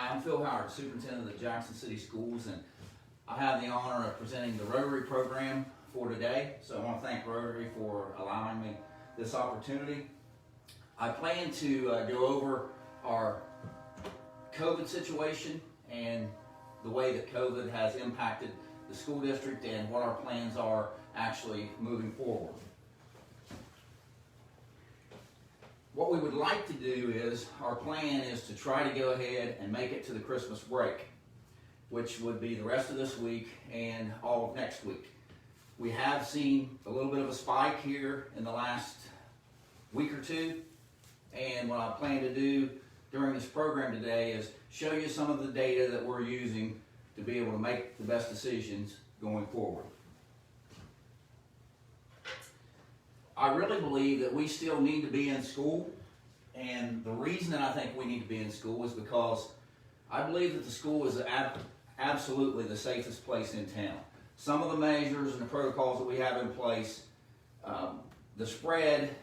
Hi, I'm Phil Howard, Superintendent of the Jackson City Schools, and I have the honor of presenting the Rotary program for today. So I want to thank Rotary for allowing me this opportunity. I plan to go over our COVID situation and the way that COVID has impacted the school district and what our plans are actually moving forward. What we would like to do is, our plan is to try to go ahead and make it to the Christmas break, which would be the rest of this week and all of next week. We have seen a little bit of a spike here in the last week or two, and what I plan to do during this program today is show you some of the data that we're using to be able to make the best decisions going forward. I really believe that we still need to be in school, and the reason that I think we need to be in school is because I believe that the school is absolutely the safest place in town. Some of the measures and the protocols that we have in place, the spread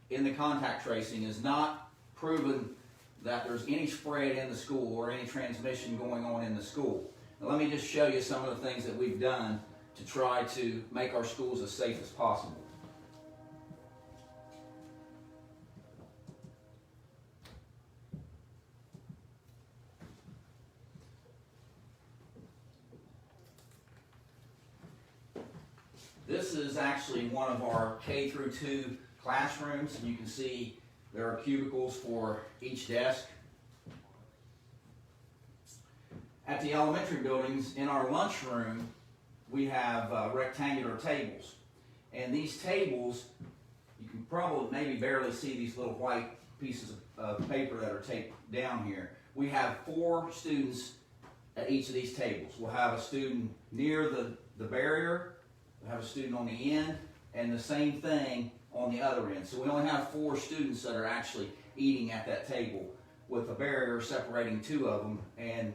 in the contact tracing is not proven that there's any spread in the school or any transmission going on in the school. Now, let me just show you some of the things that we've done to try to make our schools as safe as possible. This is actually one of our K through 2 classrooms, and you can see there are cubicles for each desk. At the elementary buildings, in our lunchroom, we have rectangular tables. And these tables, you can probably maybe barely see these little white pieces of paper that are taped down here. We have 4 students at each of these tables. We'll have a student near the barrier, we'll have a student on the end, and the same thing on the other end. So we only have 4 students that are actually eating at that table, with a barrier separating 2 of them and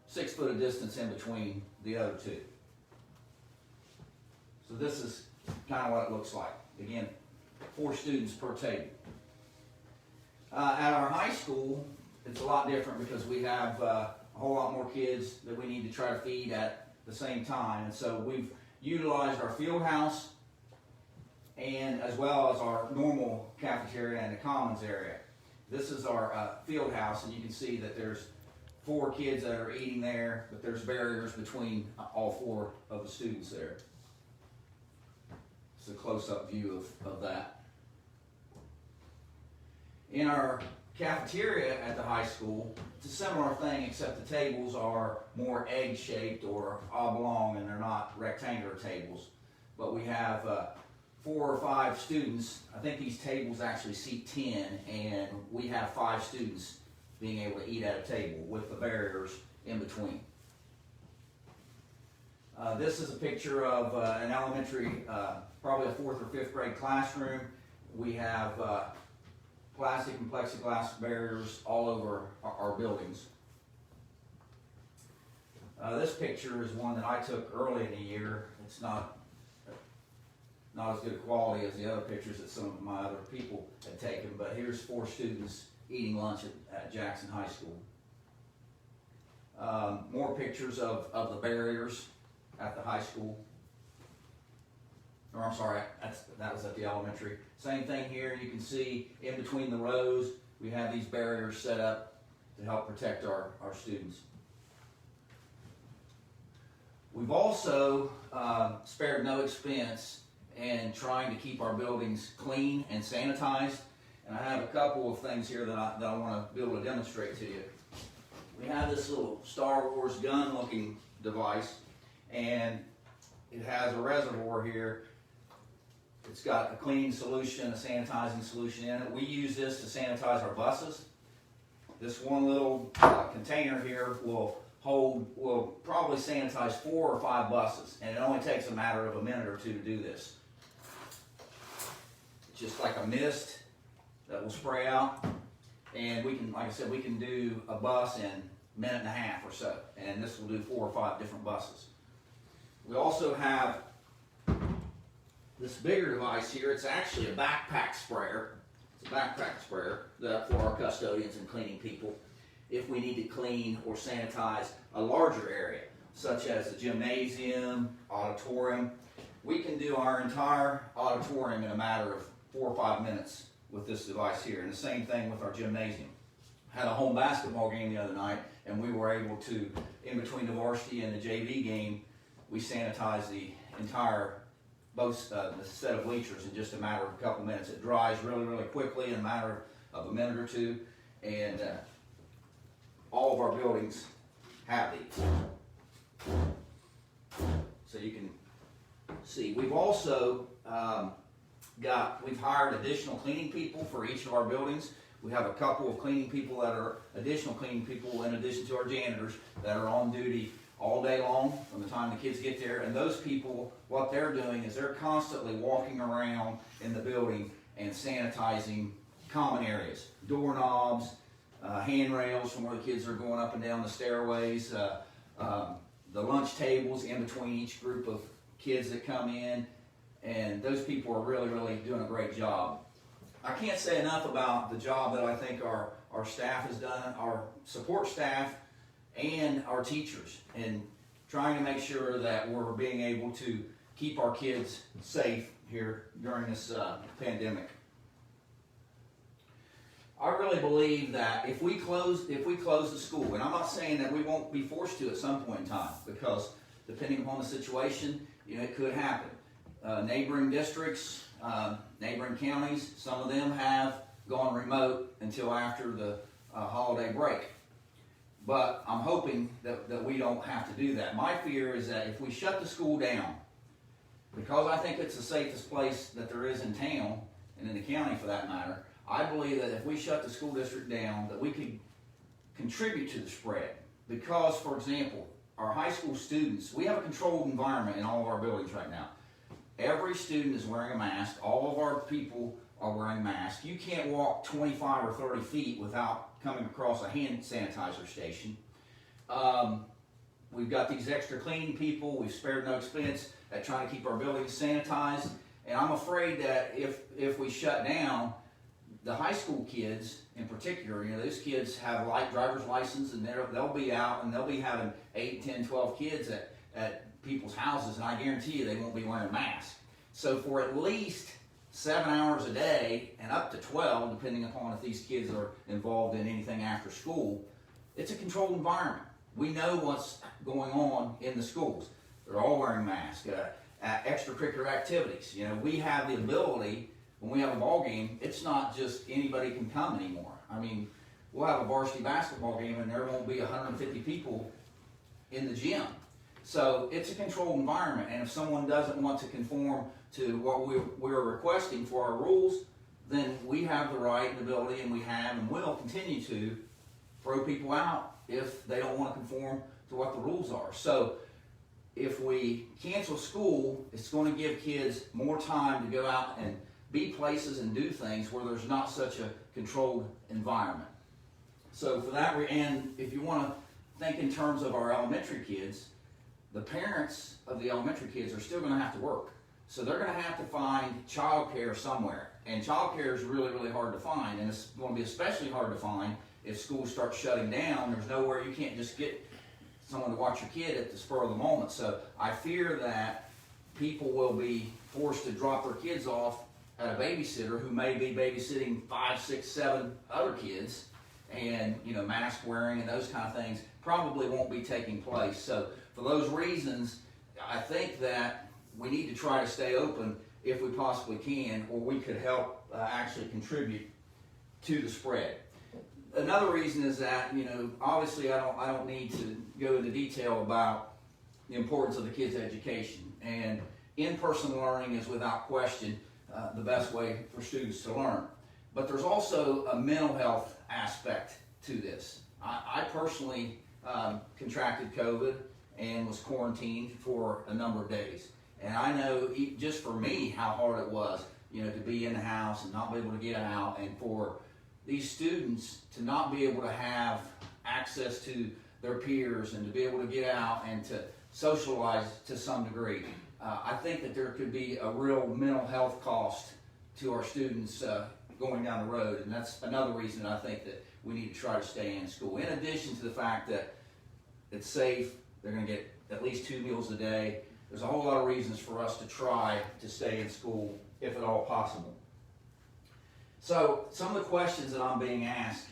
6 foot of distance in between the other 2. So this is kind of what it looks like. Again, 4 students per table. At our high school, it's a lot different because we have a whole lot more kids that we need to try to feed at the same time. And so we've utilized our field house and as well as our normal cafeteria and the commons area. This is our field house, and you can see that there's 4 kids that are eating there, but there's barriers between all 4 of the students there. It's a close-up view of that. In our cafeteria at the high school, it's a similar thing, except the tables are more egg-shaped or oblong, and they're not rectangular tables. But we have 4 or 5 students. I think these tables actually seat 10, and we have 5 students being able to eat at a table with the barriers in between. This is a picture of an elementary, probably a 4th or 5th grade classroom. We have plastic and plexiglass barriers all over our buildings. This picture is one that I took early in the year. It's not as good quality as the other pictures that some of my other people had taken, but here's 4 students eating lunch at Jackson High School. More pictures of the barriers at the high school. Or I'm sorry, that was at the elementary. Same thing here. You can see in between the rows, we have these barriers set up to help protect our students. We've also spared no expense in trying to keep our buildings clean and sanitized. And I have a couple of things here that I want to be able to demonstrate to you. We have this little Star Wars gun looking device, and it has a reservoir here. It's got a cleaning solution, a sanitizing solution in it. We use this to sanitize our buses. This one little container here will probably sanitize 4 or 5 buses, and it only takes a matter of a minute or 2 to do this. It's just like a mist that will spray out, and we can, like I said, we can do a bus in a minute and a half or so, and this will do 4 or 5 different buses. We also have this bigger device here. It's actually a backpack sprayer. It's a backpack sprayer for our custodians and cleaning people. if we need to clean or sanitize a larger area, such as the gymnasium, auditorium. We can do our entire auditorium in a matter of 4 or 5 minutes with this device here, and the same thing with our gymnasium. Had a home basketball game the other night, and we were able to, in between the varsity and the JV game, we sanitized the entire the set of bleachers in just a matter of a couple minutes. It dries really, really quickly in a matter of a minute or two, and all of our buildings have these. So you can see. We've also we've hired additional cleaning people for each of our buildings. We have a couple of cleaning people that are additional cleaning people in addition to our janitors that are on duty all day long from the time the kids get there. And those people, what they're doing is they're constantly walking around in the building and sanitizing common areas, doorknobs, handrails from where the kids are going up and down the stairways, the lunch tables in between each group of kids that come in, and those people are really, really doing a great job. I can't say enough about the job that I think our staff has done, our support staff and our teachers, in trying to make sure that we're being able to keep our kids safe here during this pandemic. I really believe that if we close the school, and I'm not saying that we won't be forced to at some point in time, because depending upon the situation, it could happen. Neighboring districts, neighboring counties, some of them have gone remote until after the holiday break. But I'm hoping that we don't have to do that. My fear is that if we shut the school down, because I think it's the safest place that there is in town, and in the county for that matter, I believe that if we shut the school district down, that we could contribute to the spread. Because, for example, our high school students, we have a controlled environment in all of our buildings right now. Every student is wearing a mask. All of our people are wearing masks. You can't walk 25 or 30 feet without coming across a hand sanitizer station. We've got these extra cleaning people. We've spared no expense at trying to keep our buildings sanitized. And I'm afraid that if we shut down, the high school kids in particular, those kids have light driver's license, and they'll be out and they'll be having 8, 10, 12 kids at people's houses, and I guarantee you they won't be wearing masks. So for at least 7 hours a day and up to 12, depending upon if these kids are involved in anything after school, it's a controlled environment. We know what's going on in the schools. They're all wearing masks. Extracurricular activities. We have the ability, when we have a ball game, it's not just anybody can come anymore. I mean, we'll have a varsity basketball game and there won't be 150 people in the gym. So it's a controlled environment, and if someone doesn't want to conform to what we're requesting for our rules, then we have the right and ability, and we have and will continue to throw people out if they don't want to conform to what the rules are. So if we cancel school, it's going to give kids more time to go out and be places and do things where there's not such a controlled environment. So for that, and if you want to think in terms of our elementary kids, the parents of the elementary kids are still going to have to work. So they're going to have to find childcare somewhere. And childcare is really, really hard to find. And it's going to be especially hard to find if schools start shutting down. There's nowhere, you can't just get someone to watch your kid at the spur of the moment. So I fear that people will be forced to drop their kids off at a babysitter who may be babysitting 5, 6, 7 other kids. And, mask wearing and those kind of things probably won't be taking place. So for those reasons, I think that we need to try to stay open if we possibly can, or we could help actually contribute to the spread. Another reason is that, obviously I don't need to go into detail about the importance of the kids' education. And in-person learning is without question the best way for students to learn. But there's also a mental health aspect to this. I personally contracted COVID and was quarantined for a number of days. And I know just for me how hard it was, to be in the house and not be able to get out, and for these students to not be able to have access to their peers and to be able to get out and to socialize to some degree. I think that there could be a real mental health cost to our students going down the road, and that's another reason I think that we need to try to stay in school. In addition to the fact that it's safe, they're going to get at least 2 meals a day. There's a whole lot of reasons for us to try to stay in school if at all possible. So some of the questions that I'm being asked,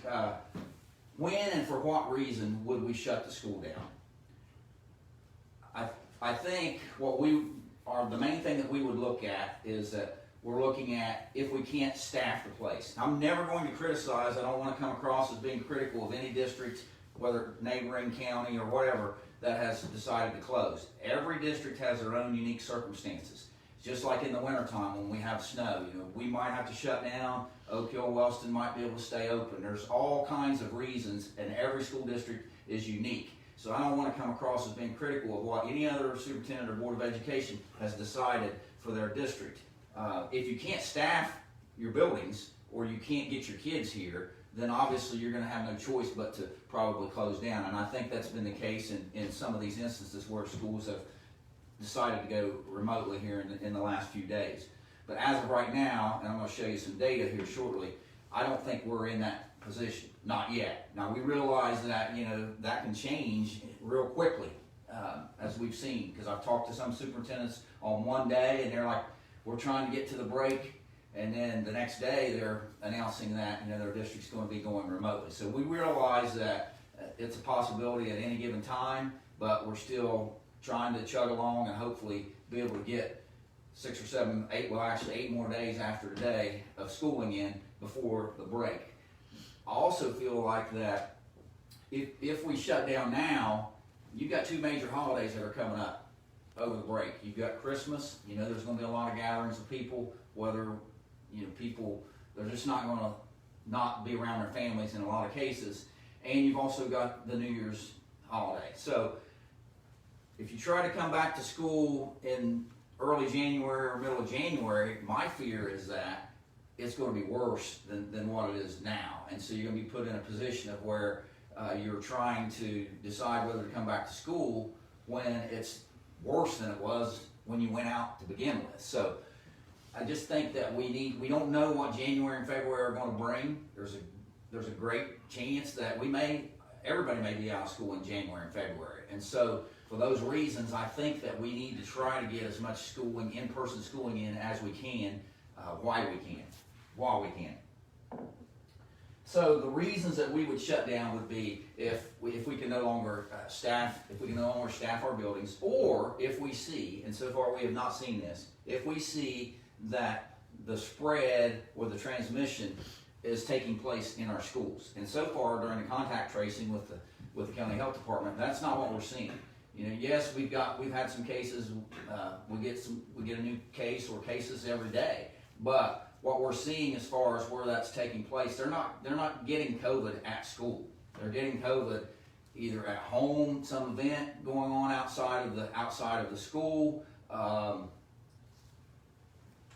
when and for what reason would we shut the school down? I think the main thing that we would look at is that we're looking at if we can't staff the place. I'm never going to criticize, I don't want to come across as being critical of any district, whether neighboring county or whatever, that has decided to close. Every district has their own unique circumstances. Just like in the wintertime when we have snow, we might have to shut down, Oak Hill, Wellston might be able to stay open. There's all kinds of reasons, and every school district is unique. So I don't want to come across as being critical of what any other superintendent or board of education has decided for their district. If you can't staff your buildings or you can't get your kids here, then obviously you're going to have no choice but to probably close down. And I think that's been the case in some of these instances where schools have decided to go remotely here in the last few days. But as of right now, and I'm going to show you some data here shortly, I don't think we're in that position. Not yet. Now we realize that that can change real quickly, as we've seen, because I've talked to some superintendents on one day and they're like, we're trying to get to the break, and then the next day they're announcing that their district's going to be going remotely. So we realize that it's a possibility at any given time, but we're still trying to chug along and hopefully be able to get 6 or 7, 8, well actually 8 more days after today of schooling in before the break. I also feel like that if we shut down now, you've got 2 major holidays that are coming up over the break. You've got Christmas, there's going to be a lot of gatherings of people, whether, people, they're just not going to not be around their families in a lot of cases. And you've also got the New Year's holiday. So if you try to come back to school in early January or middle of January, my fear is that it's going to be worse than what it is now. And so you're going to be put in a position of where you're trying to decide whether to come back to school when it's worse than it was when you went out to begin with. So I just think that we don't know what January and February are going to bring. There's a great chance that everybody may be out of school in January and February. And so for those reasons, I think that we need to try to get as much schooling, in-person schooling in as we can, while we can. So the reasons that we would shut down would be if we can no longer staff our buildings, or if we see, and so far we have not seen this, if we see that the spread or the transmission is taking place in our schools. And so far during the contact tracing with the county health department, that's not what we're seeing. Yes, we've had some cases. We get a new case or cases every day, but what we're seeing as far as where that's taking place, they're not getting COVID at school. They're getting COVID either at home, some event going on outside of the school,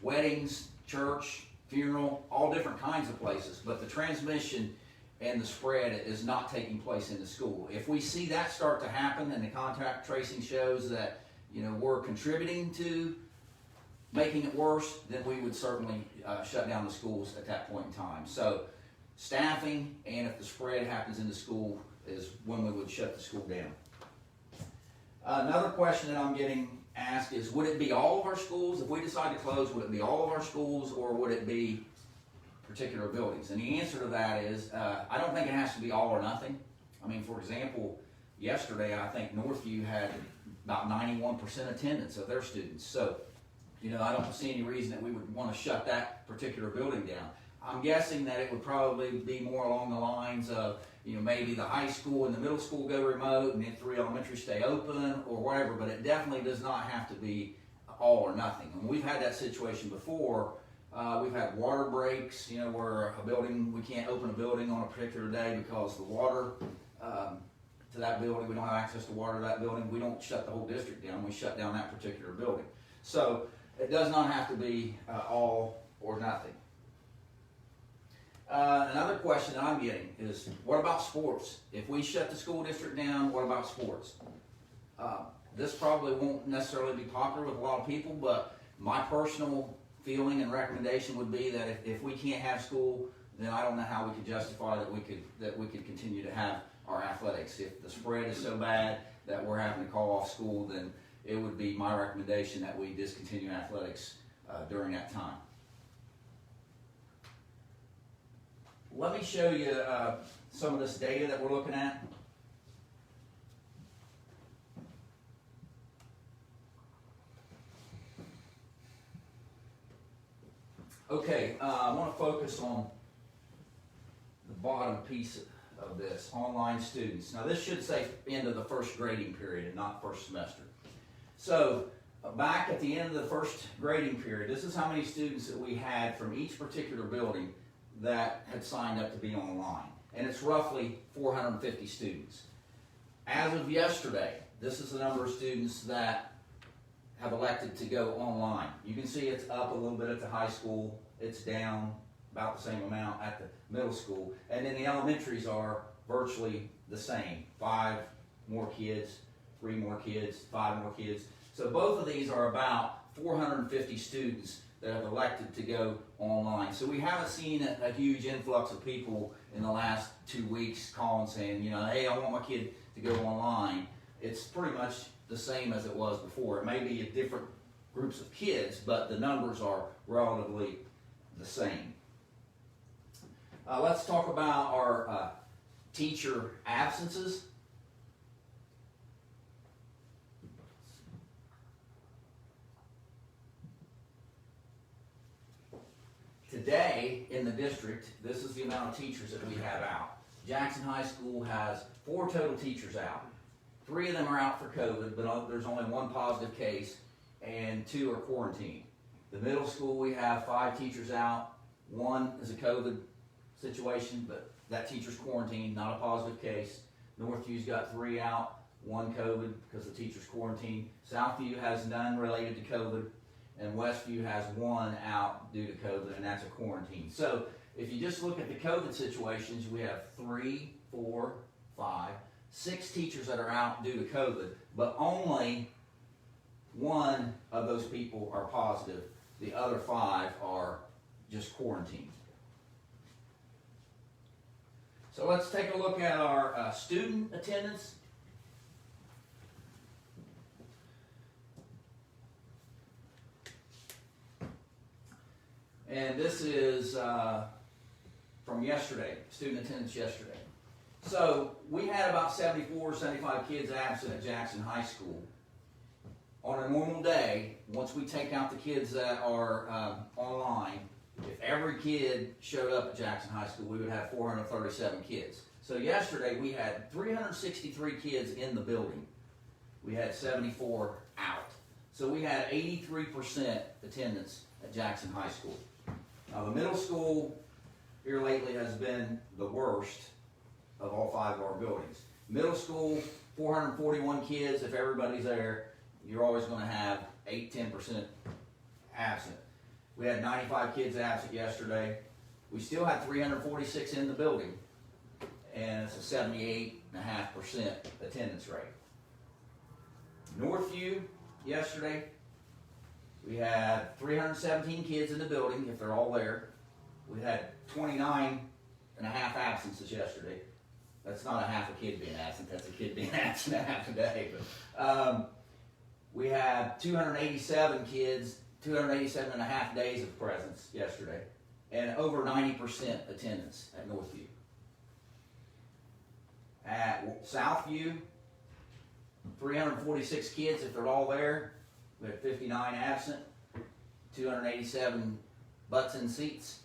weddings, church, funeral, all different kinds of places. But the transmission and the spread is not taking place in the school. If we see that start to happen and the contact tracing shows that we're contributing to making it worse, then we would certainly shut down the schools at that point in time. So staffing, and if the spread happens in the school, is when we would shut the school down. Another question that I'm getting asked is, would it be all of our schools? If we decide to close, would it be all of our schools, or would it be particular buildings? And the answer to that is, I don't think it has to be all or nothing. I mean, for example, yesterday I think Northview had about 91% attendance of their students. So I don't see any reason that we would want to shut that particular building down. I'm guessing that it would probably be more along the lines of, maybe the high school and the middle school go remote and then 3 elementary stay open or whatever, but it definitely does not have to be all or nothing. And we've had that situation before. We've had water breaks, where we can't open a building on a particular day because the water to that building, we don't have access to water to that building. We don't shut the whole district down. We shut down that particular building. So it does not have to be all or nothing. Another question that I'm getting is, what about sports? If we shut the school district down, what about sports? This probably won't necessarily be popular with a lot of people, but my personal feeling and recommendation would be that if we can't have school, then I don't know how we could justify that we could continue to have our athletics. If the spread is so bad that we're having to call off school, then it would be my recommendation that we discontinue athletics during that time. Let me show you some of this data that we're looking at. Okay, I want to focus on the bottom piece of this, online students. Now this should say end of the first grading period and not first semester. So back at the end of the first grading period, this is how many students that we had from each particular building that had signed up to be online. And it's roughly 450 students. As of yesterday, this is the number of students that have elected to go online. You can see it's up a little bit at the high school. It's down about the same amount at the middle school. And then the elementaries are virtually the same. 5 more kids, 3 more kids, 5 more kids. So both of these are about 450 students that have elected to go online. So we haven't seen a huge influx of people in the last 2 weeks calling saying, you know, hey, I want my kid to go online. It's pretty much the same as it was before. It may be at different groups of kids, but the numbers are relatively the same. Let's talk about our teacher absences. Today in the district, this is the amount of teachers that we have out. Jackson High School has 4 total teachers out. 3 of them are out for COVID, but there's only 1 positive case and 2 are quarantined. The middle school, we have 5 teachers out. 1 is a COVID situation, but that teacher's quarantined, not a positive case. Northview's got 3 out, 1 COVID because the teacher's quarantined. Southview has none related to COVID, and Westview has 1 out due to COVID, and that's a quarantine. So if you just look at the COVID situations, we have 3, 4, 5, 6 teachers that are out due to COVID, but only 1 of those people are positive. The other 5 are just quarantined. So let's take a look at our student attendance. And this is from yesterday, student attendance yesterday. So we had about 74, 75 kids absent at Jackson High School. On a normal day, once we take out the kids that are online, if every kid showed up at Jackson High School, we would have 437 kids. So yesterday we had 363 kids in the building. We had 74 out. So we had 83% attendance at Jackson High School. Now the middle school here lately has been the worst of all 5 of our buildings. Middle school, 441 kids. If everybody's there, you're always going to have 8-10% absent. We had 95 kids absent yesterday. We still had 346 in the building, and it's a 78.5% attendance rate. Northview yesterday, we had 317 kids in the building, if they're all there. We had 29.5 absences yesterday. That's not a half a kid being absent, that's a kid being absent a half a day. But, we had 287 kids, 287 and a half days of presence yesterday, and over 90% attendance at Northview. At Southview, 346 kids, if they're all there. We had 59 absent, 287 butts in seats,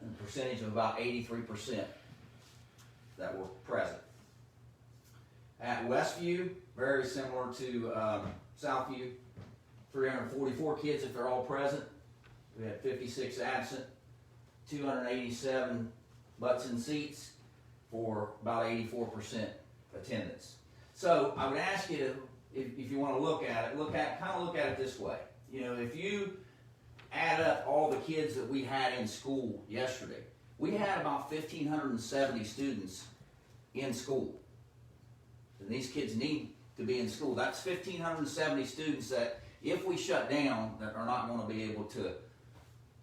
and a percentage of about 83% that were present. At Westview, very similar to Southview, 344 kids if they're all present. We had 56 absent, 287 butts in seats for about 84% attendance. So I would ask you to, if you want to look at it, look at it this way. You know, if you add up all the kids that we had in school yesterday, we had about 1,570 students in school. And these kids need to be in school. That's 1,570 students that, if we shut down, that are not going to be able to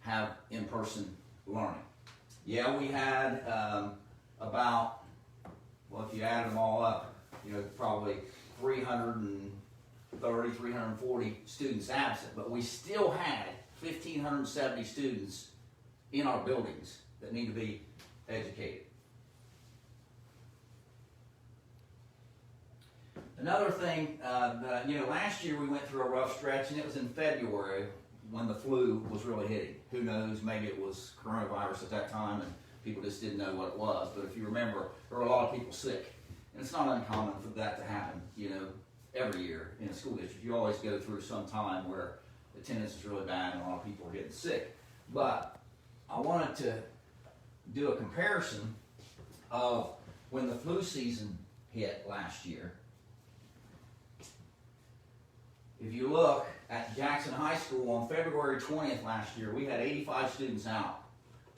have in-person learning. Yeah, we had about, well, if you add them all up, probably 330, 340 students absent, but we still had 1,570 students in our buildings that need to be educated. Another thing, last year we went through a rough stretch, and it was in February when the flu was really hitting. Who knows, maybe it was coronavirus at that time and people just didn't know what it was. But if you remember, there were a lot of people sick. And it's not uncommon for that to happen, every year in a school district. You always go through some time where attendance is really bad and a lot of people are getting sick. But I wanted to do a comparison of when the flu season hit last year. If you look at Jackson High School on February 20th last year, we had 85 students out.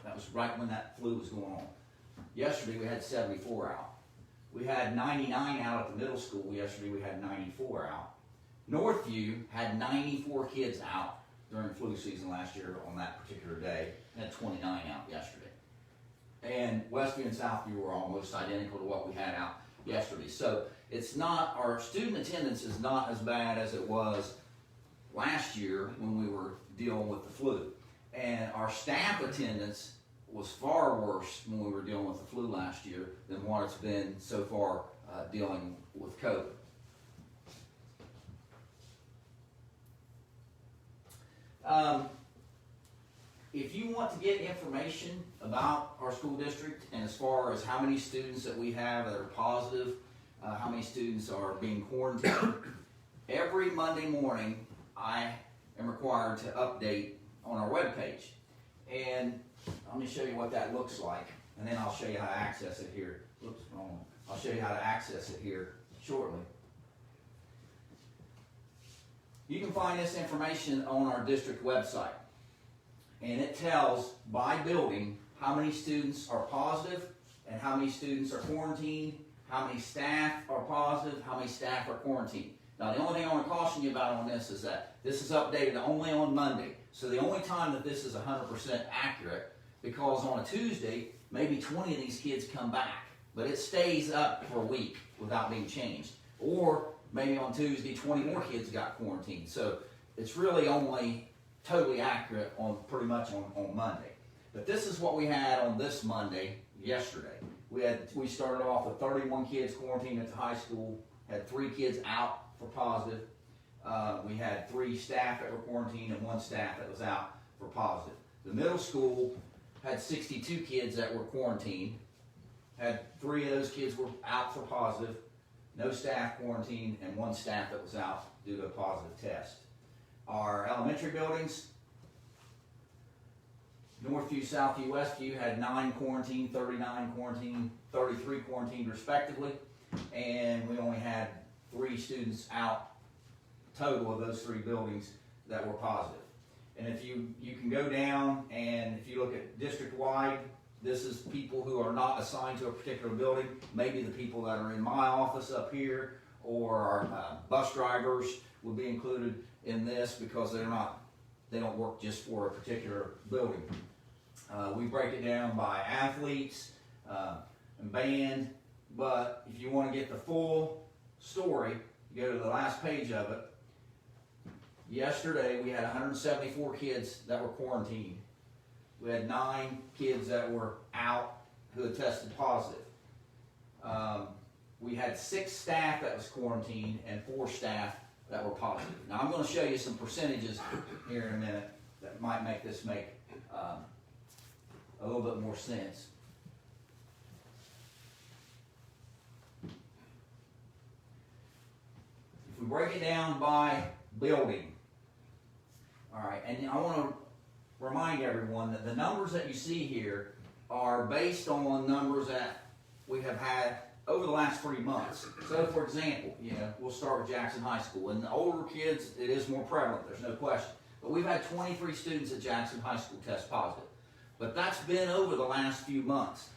That was right when that flu was going on. Yesterday we had 74 out. We had 99 out at the middle school. Yesterday we had 94 out. Northview had 94 kids out during flu season last year on that particular day. We had 29 out yesterday. And Westview and Southview were almost identical to what we had out yesterday. So it's not, our student attendance is not as bad as it was last year when we were dealing with the flu. And our staff attendance was far worse when we were dealing with the flu last year than what it's been so far dealing with COVID. If you want to get information about our school district and as far as how many students that we have that are positive, how many students are being quarantined, every Monday morning I am required to update on our webpage. And let me show you what that looks like, and then I'll show you how to access it here. Oops, wrong. I'll show you how to access it here shortly. You can find this information on our district website, and it tells by building how many students are positive and how many students are quarantined, how many staff are positive, how many staff are quarantined. Now, the only thing I want to caution you about on this is that this is updated only on Monday. So the only time that this is 100% accurate, because on a Tuesday, maybe 20 of these kids come back, but it stays up for a week without being changed. Or maybe on Tuesday, 20 more kids got quarantined. So it's really only totally accurate on pretty much on Monday. But this is what we had on this Monday, yesterday. We started off with 31 kids quarantined at the high school, had 3 kids out for positive. We had 3 staff that were quarantined and 1 staff that was out for positive. The middle school had 62 kids that were quarantined, had 3 of those kids were out for positive, no staff quarantined, and 1 staff that was out due to a positive test. Our elementary buildings, Northview, Southview, Westview, had 9 quarantined, 39 quarantined, 33 quarantined respectively, and we only had 3 students out total of those 3 buildings that were positive. And if you can go down, and if you look at district-wide, this is people who are not assigned to a particular building, maybe the people that are in my office up here, or our bus drivers would be included in this because they don't work just for a particular building. We break it down by athletes and band, but if you want to get the full story, you go to the last page of it. Yesterday we had 174 kids that were quarantined. We had 9 kids that were out who had tested positive. We had 6 staff that was quarantined and 4 staff that were positive. Now I'm going to show you some percentages here in a minute that might make this make a little bit more sense. If we break it down by building, all right, and I want to remind everyone that the numbers that you see here are based on numbers that we have had over the last 3 months. So for example, we'll start with Jackson High School. And the older kids, it is more prevalent, there's no question. But we've had 23 students at Jackson High School test positive. But that's been over the last few months.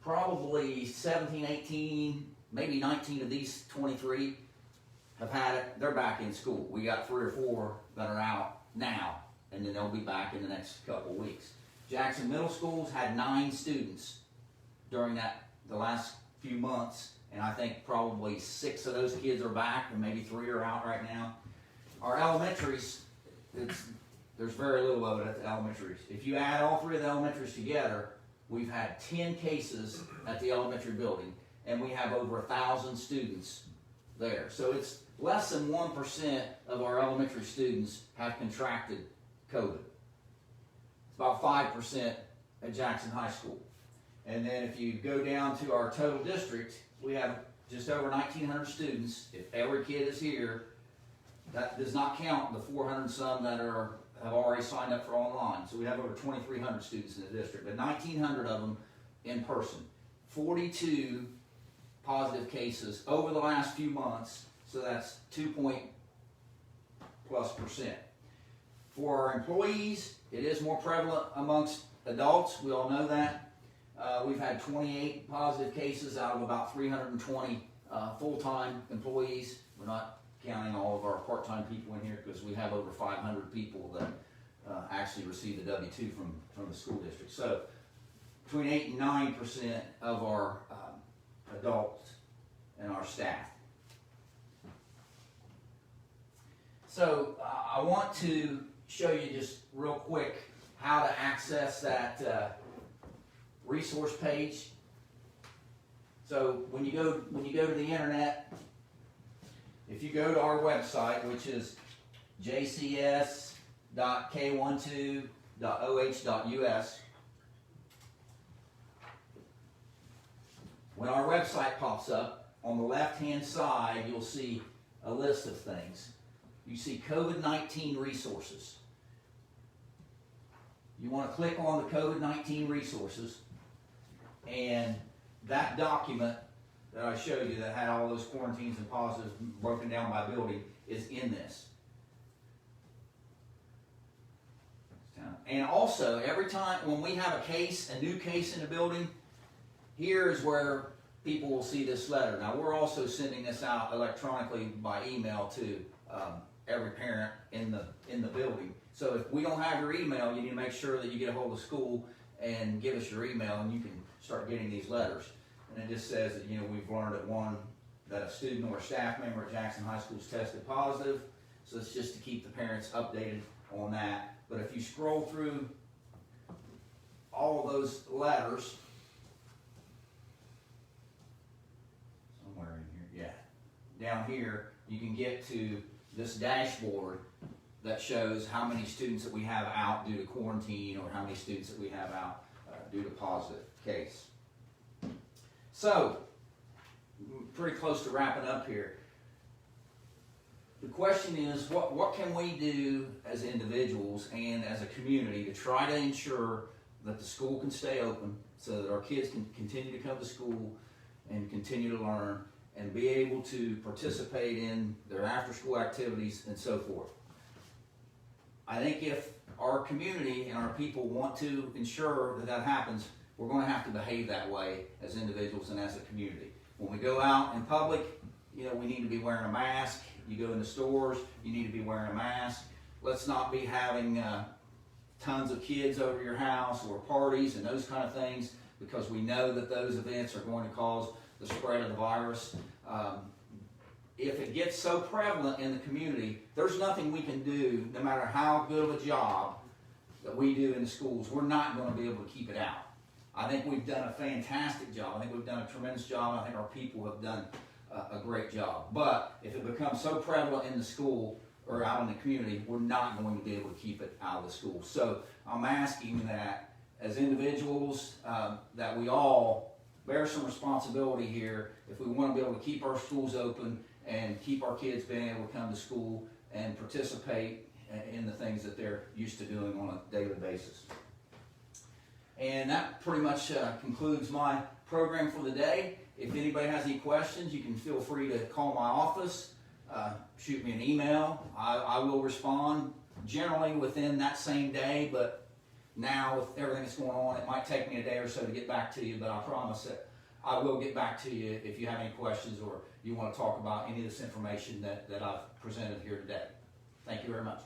Probably 17, 18, maybe 19 of these 23 have had it, they're back in school. We got 3 or 4 that are out now and then they'll be back in the next couple weeks. Jackson Middle School's had 9 students during the last few months, and I think probably 6 of those kids are back, and maybe 3 are out right now. Our elementaries, there's very little of it at the elementaries. If you add all 3 of the elementaries together, we've had 10 cases at the elementary building, and we have over 1,000 students there. So it's less than 1% of our elementary students have contracted COVID. It's about 5% at Jackson High School. And then if you go down to our total district, we have just over 1,900 students. If every kid is here, that does not count the 400 some that have already signed up for online. So we have over 2,300 students in the district, but 1,900 of them in person. 42 positive cases over the last few months, so that's 2+ percent. For our employees, it is more prevalent amongst adults. We all know that. We've had 28 positive cases out of about 320 full-time employees. We're not counting all of our part-time people in here because we have over 500 people that actually receive the W-2 from the school district. So between 8 and 9% of our adults and our staff. So I want to show you just real quick how to access that resource page. So when you go to the internet, if you go to our website, which is jcs.k12.oh.us, when our website pops up, on the left-hand side, you'll see a list of things. You see COVID-19 resources. You want to click on the COVID-19 resources, and that document that I showed you that had all those quarantines and positives broken down by building is in this. And also, every time when we have a new case in the building, here is where people will see this letter. Now, we're also sending this out electronically by email to every parent in the building. So if we don't have your email, you need to make sure that you get a hold of school and give us your email, and you can start getting these letters. And it just says that, we've learned that a student or a staff member at Jackson High School is tested positive. So it's just to keep the parents updated on that. But if you scroll through all of those letters, somewhere in here, yeah, down here, you can get to this dashboard that shows how many students that we have out due to quarantine, or how many students that we have out due to positive case. So, pretty close to wrapping up here. The question is, what can we do as individuals and as a community to try to ensure that the school can stay open so that our kids can continue to come to school and continue to learn and be able to participate in their after-school activities and so forth. I think if our community and our people want to ensure that happens, we're going to have to behave that way as individuals and as a community. When we go out in public, we need to be wearing a mask. You go in the stores, you need to be wearing a mask. Let's not be having tons of kids over your house or parties and those kind of things, because we know that those events are going to cause the spread of the virus. If it gets so prevalent in the community, there's nothing we can do, no matter how good of a job that we do in the schools. We're not going to be able to keep it out. I think we've done a fantastic job. I think we've done a tremendous job. I think our people have done a great job. But if it becomes so prevalent in the school or out in the community, we're not going to be able to keep it out of the school. So I'm asking that as individuals, that we all bear some responsibility here if we want to be able to keep our schools open and keep our kids being able to come to school and participate in the things that they're used to doing on a daily basis. And that pretty much concludes my program for the day. If anybody has any questions, you can feel free to call my office, shoot me an email. I will respond generally within that same day, but now with everything that's going on, it might take me a day or so to get back to you, but I promise that I will get back to you if you have any questions or you want to talk about any of this information that I've presented here today. Thank you very much.